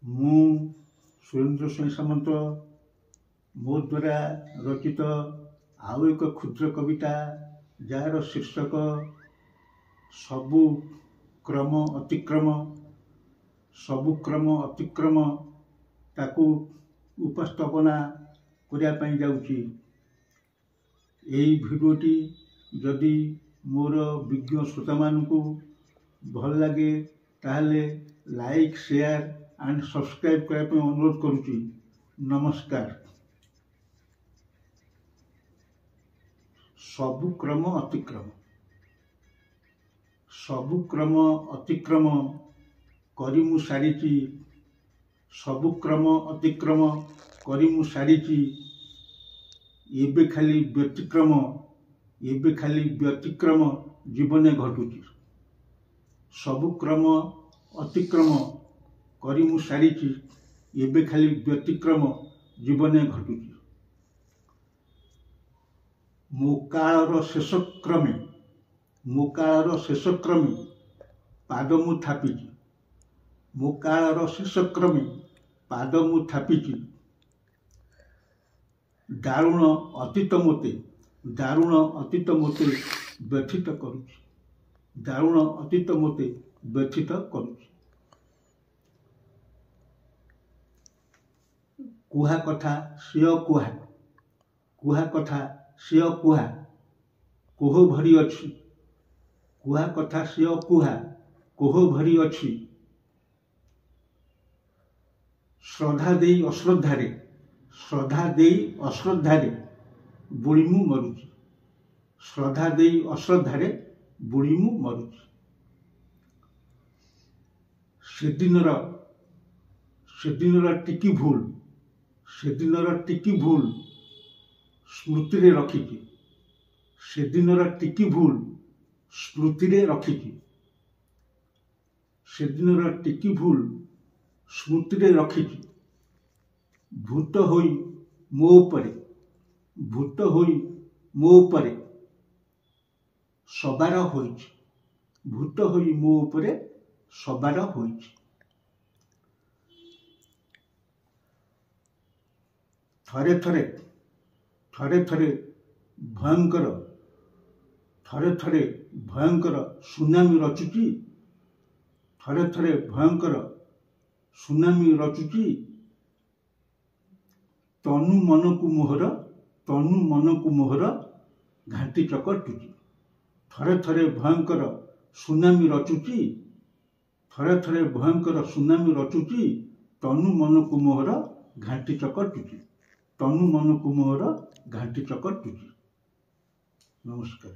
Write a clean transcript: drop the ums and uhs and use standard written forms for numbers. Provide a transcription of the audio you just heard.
ମୁଁ ସୁରେନ୍ଦ୍ର ସ୍ୱାଇଁ ସାମନ୍ତ ମୋ ଦ୍ୱାରା ରଚିତ ଆଉ ଏକ କ୍ଷୁଦ୍ର କବିତା ଯାହାର ଶୀର୍ଷକ ସବୁ କ୍ରମ ଅତିକ୍ରମ ତାକୁ ଉପସ୍ଥାପନା କରିବା ପାଇଁ ଯାଉଛି। ଏହି ଭିଡ଼ିଓଟି ଯଦି ମୋର ବିଜ୍ଞ ଶ୍ରୋତାମାନଙ୍କୁ ଭଲ ଲାଗେ ତାହେଲେ ଲାଇକ୍, ସେୟାର ଆଣ୍ଡ ସବସ୍କ୍ରାଇବ୍ କରିବା ପାଇଁ ଅନୁରୋଧ କରୁଛି। ନମସ୍କାର। ସବୁ କ୍ରମ ଅତିକ୍ରମ କରି ମୁଁ ସାରିଛି। ସବୁ କ୍ରମ ଅତିକ୍ରମ କରି ମୁଁ ସାରିଛି। ଏବେ ଖାଲି ବ୍ୟତିକ୍ରମ ଜୀବନେ ଘଟୁଛି। ସବୁ କ୍ରମ ଅତିକ୍ରମ କରି ମୁଁ ସାରିଛି। ଏବେ ଖାଲି ବ୍ୟତିକ୍ରମ ଜୀବନେ ଘଟୁଛି। ମୋ କାଳର ଶେଷ କ୍ରମେ ପାଦ ମୁଁ ଥାପିଛି। ମୋ କାଳର ଶେଷ କ୍ରମେ ପାଦ ମୁଁ ଥାପିଛି। ଦାରୁଣ ଅତୀତ ମୋତେ ବ୍ୟଥିତ କରୁଛି। ଦାରୁଣ ଅତୀତ ମୋତେ ବ୍ୟଥିତ କରୁଛି। କୁହା କଥା ସିଏ କୁହା କୋହ ଭରି ଅଛି। କୁହା କଥା ସିଏ କୋହ ଭରି ଅଛି। ଶ୍ରଦ୍ଧା ଦେଇ ଅଶ୍ରଦ୍ଧାରେ ବୁଡ଼ି ମୁଁ ମରୁଛି। ଶ୍ରଦ୍ଧା ଦେଇ ଅଶ୍ରଦ୍ଧାରେ ବୁଡ଼ି ମୁଁ ମରୁଛି। ସେଦିନର ଟିକି ଭୁଲ ସ୍ମୃତିରେ ରଖିଛି। ସେଦିନର ଟିକି ଭୁଲ ସ୍ମୃତିରେ ରଖିଛି। ସେଦିନର ଟିକି ଭୁଲ ସ୍ମୃତିରେ ରଖିଛି। ଭୂତ ହୋଇ ମୋ ଉପରେ ସବାର ହୋଇଛି। ଭୂତ ହୋଇ ମୋ ଉପରେ ସବାର ହୋଇଛି। ଥରେ ଥରେ ଭୟଙ୍କର ସୁନାମି ରଚୁଛି। ଥରେ ଭୟଙ୍କର ସୁନାମି ରଚୁଛି। ତନୁ ମନକୁ ମୋହର ଘାଣ୍ଟି ଚକଟୁଛି। ଥରେ ଭୟଙ୍କର ସୁନାମି ରଚୁଛି। ଥରେ ଭୟଙ୍କର ସୁନାମି ରଚୁଛି। ତନୁ ମନକୁ ମୋହର ଘାଣ୍ଟି ଚକଟୁଛି। ନମସ୍କାର।